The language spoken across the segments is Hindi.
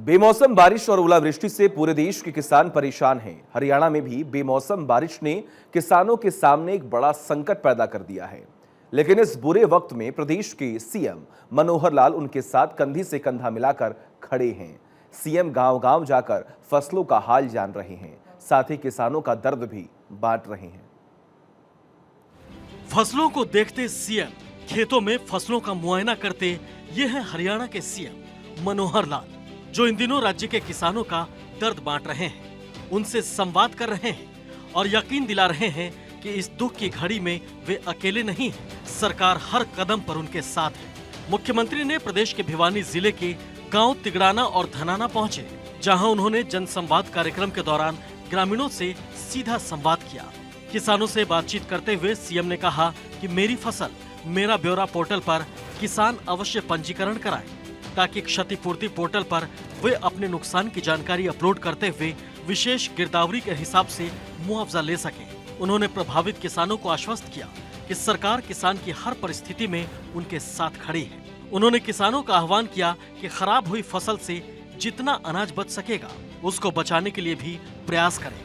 बेमौसम बारिश और ओलावृष्टि से पूरे देश के किसान परेशान हैं। हरियाणा में भी बेमौसम बारिश ने किसानों के सामने एक बड़ा संकट पैदा कर दिया है। लेकिन इस बुरे वक्त में प्रदेश के सीएम मनोहर लाल उनके साथ कंधे से कंधा मिलाकर खड़े हैं। सीएम गांव-गांव जाकर फसलों का हाल जान रहे हैं, साथ ही किसानों का दर्द भी बांट रहे हैं। फसलों को देखते सीएम, खेतों में फसलों का मुआयना करते ये है हरियाणा के सीएम मनोहर लाल, जो इन दिनों राज्य के किसानों का दर्द बांट रहे हैं, उनसे संवाद कर रहे हैं और यकीन दिला रहे हैं कि इस दुख की घड़ी में वे अकेले नहीं हैं। सरकार हर कदम पर उनके साथ है। मुख्यमंत्री ने प्रदेश के भिवानी जिले के गांव तिगड़ाना और धनाना पहुंचे, जहां उन्होंने जनसंवाद कार्यक्रम के दौरान ग्रामीणों से सीधा संवाद किया। किसानों से बातचीत करते हुए सीएम ने कहा कि मेरी फसल मेरा ब्यौरा पोर्टल पर किसान अवश्य पंजीकरण कराएं, ताकि क्षतिपूर्ति पोर्टल पर वे अपने नुकसान की जानकारी अपलोड करते हुए विशेष गिरदावरी के हिसाब से मुआवजा ले सकें। उन्होंने प्रभावित किसानों को आश्वस्त किया कि सरकार किसान की हर परिस्थिति में उनके साथ खड़ी है। उन्होंने किसानों का आह्वान किया कि खराब हुई फसल से जितना अनाज बच सकेगा उसको बचाने के लिए भी प्रयास करें।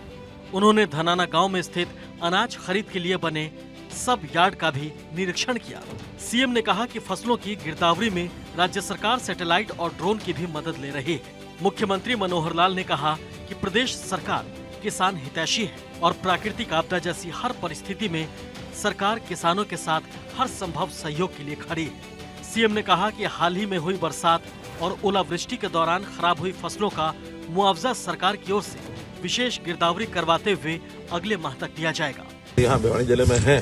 उन्होंने धनाना गांव में स्थित अनाज खरीद के लिए बने सब यार्ड का भी निरीक्षण किया। सीएम ने कहा कि फसलों की गिरदावरी में राज्य सरकार सैटेलाइट और ड्रोन की भी मदद ले रही है। मुख्यमंत्री मनोहर लाल ने कहा कि प्रदेश सरकार किसान हितैषी है और प्राकृतिक आपदा जैसी हर परिस्थिति में सरकार किसानों के साथ हर संभव सहयोग के लिए खड़ी है। सीएम ने कहा कि हाल ही में हुई बरसात और ओलावृष्टि के दौरान खराब हुई फसलों का मुआवजा सरकार की ओर से विशेष गिरदावरी करवाते हुए अगले माह तक दिया जाएगा। यहाँ भिवानी जिले में है,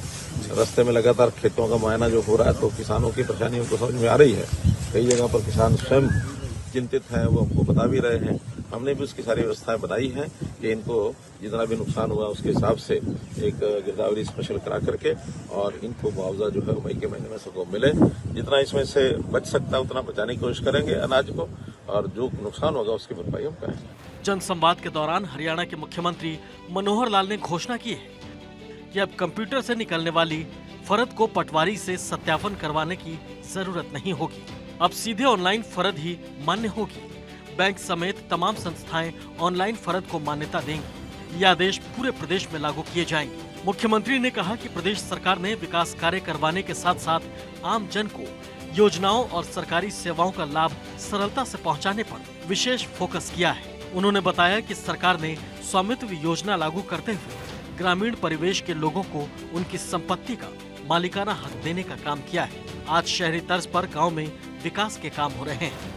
रास्ते में लगातार खेतों का मुआयना जो हो रहा है तो किसानों की परेशानी उनको समझ में आ रही है। कई जगह पर किसान स्वयं चिंतित हैं, वो हमको बता भी रहे हैं। हमने भी उसकी सारी व्यवस्थाएं बनाई हैं कि इनको जितना भी नुकसान हुआ उसके हिसाब से एक गिरदावरी स्पेशल करा करके और इनको मुआवजा जो है मई के महीने में सबको मिले। जितना इसमें से बच सकता है उतना बचाने की कोशिश करेंगे अनाज को, और जो नुकसान होगा उसकी भरपाई हम करेंगे। जनसंवाद के दौरान हरियाणा के मुख्यमंत्री मनोहर लाल ने घोषणा की है कि अब कंप्यूटर से निकलने वाली फरद को पटवारी से सत्यापन करवाने की जरूरत नहीं होगी। अब सीधे ऑनलाइन फरद ही मान्य होगी। बैंक समेत तमाम संस्थाएं ऑनलाइन फरद को मान्यता देंगी। ये आदेश पूरे प्रदेश में लागू किए जाएंगे। मुख्यमंत्री ने कहा कि प्रदेश सरकार ने विकास कार्य करवाने के साथ साथ आम जन को योजनाओं और सरकारी सेवाओं का लाभ सरलता से पहुंचाने पर विशेष फोकस किया है। उन्होंने बताया कि सरकार ने स्वामित्व योजना लागू करते हुए ग्रामीण परिवेश के लोगों को उनकी संपत्ति का मालिकाना हक देने का काम किया है। आज शहरी तर्ज पर गांव में विकास के काम हो रहे हैं।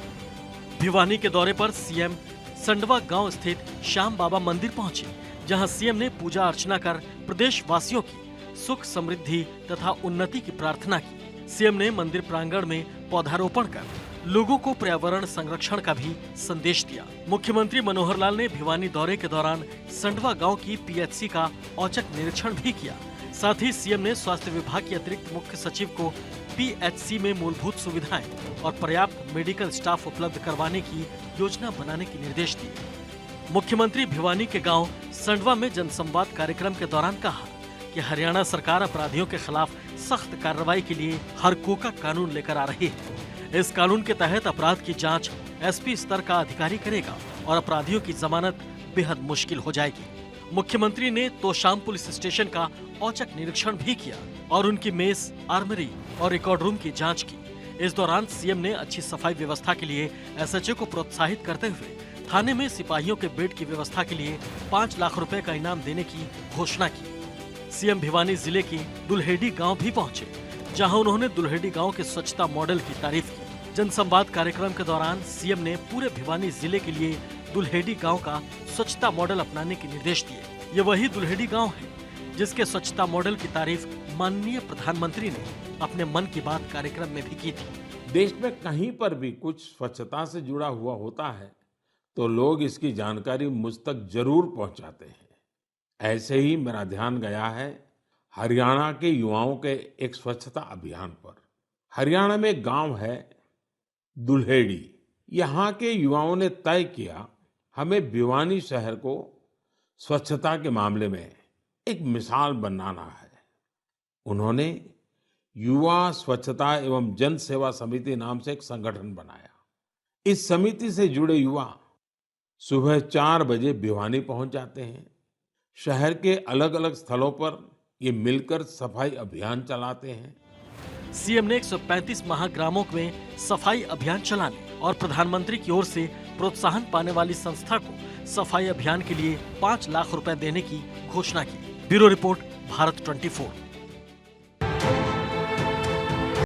भिवानी के दौरे पर सीएम संडवा गांव स्थित श्याम बाबा मंदिर पहुंचे, जहां सीएम ने पूजा अर्चना कर प्रदेश वासियों की सुख समृद्धि तथा उन्नति की प्रार्थना की। सीएम ने मंदिर प्रांगण में पौधारोपण कर लोगों को पर्यावरण संरक्षण का भी संदेश दिया। मुख्यमंत्री मनोहर लाल ने भिवानी दौरे के दौरान संडवा गांव की पीएचसी का औचक निरीक्षण भी किया। साथ ही सीएम ने स्वास्थ्य विभाग के अतिरिक्त मुख्य सचिव को पीएचसी में मूलभूत सुविधाएं और पर्याप्त मेडिकल स्टाफ उपलब्ध करवाने की योजना बनाने के निर्देश दिए। मुख्यमंत्री भिवानी के गांव संडवा में जनसंवाद कार्यक्रम के दौरान कहा कि हरियाणा सरकार अपराधियों के खिलाफ सख्त कार्रवाई के लिए हरको का कानून लेकर आ रही है। इस कानून के तहत अपराध की जांच एसपी स्तर का अधिकारी करेगा और अपराधियों की जमानत बेहद मुश्किल हो जाएगी। मुख्यमंत्री ने तोशाम पुलिस स्टेशन का औचक निरीक्षण भी किया और उनकी मेस, आर्मरी और रिकॉर्ड रूम की जांच की। इस दौरान सीएम ने अच्छी सफाई व्यवस्था के लिए एसएचओ को प्रोत्साहित करते हुए थाने में सिपाहियों के बेड की व्यवस्था के लिए 5 लाख रुपए का इनाम देने की घोषणा की। सीएम भिवानी जिले के दुल्हेड़ी गाँव भी पहुँचे, जहां उन्होंने दुल्हेड़ी गांव के स्वच्छता मॉडल की तारीफ की। जनसंवाद कार्यक्रम के दौरान सीएम ने पूरे भिवानी जिले के लिए दुल्हेड़ी गांव का स्वच्छता मॉडल अपनाने के निर्देश दिए। ये वही दुल्हेड़ी गांव है जिसके स्वच्छता मॉडल की तारीफ माननीय प्रधानमंत्री ने अपने मन की बात कार्यक्रम में भी की थी। देश में कहीं पर भी कुछ स्वच्छता से जुड़ा हुआ होता है तो लोग इसकी जानकारी मुझ तक जरूर पहुंचाते हैं। ऐसे ही मेरा ध्यान गया है हरियाणा के युवाओं के एक स्वच्छता अभियान पर। हरियाणा में एक गांव है दुल्हेड़ी। यहाँ के युवाओं ने तय किया हमें भिवानी शहर को स्वच्छता के मामले में एक मिसाल बनाना है। उन्होंने युवा स्वच्छता एवं जन सेवा समिति नाम से एक संगठन बनाया। इस समिति से जुड़े युवा सुबह 4 बजे भिवानी पहुंच जाते हैं। शहर के अलग अलग स्थलों पर ये मिलकर सफाई अभियान चलाते हैं। सीएम ने 135 महाग्रामों में सफाई अभियान चलाने और प्रधानमंत्री की ओर से प्रोत्साहन पाने वाली संस्था को सफाई अभियान के लिए 5 लाख रुपए देने की घोषणा की। Bureau report, Bharat 24।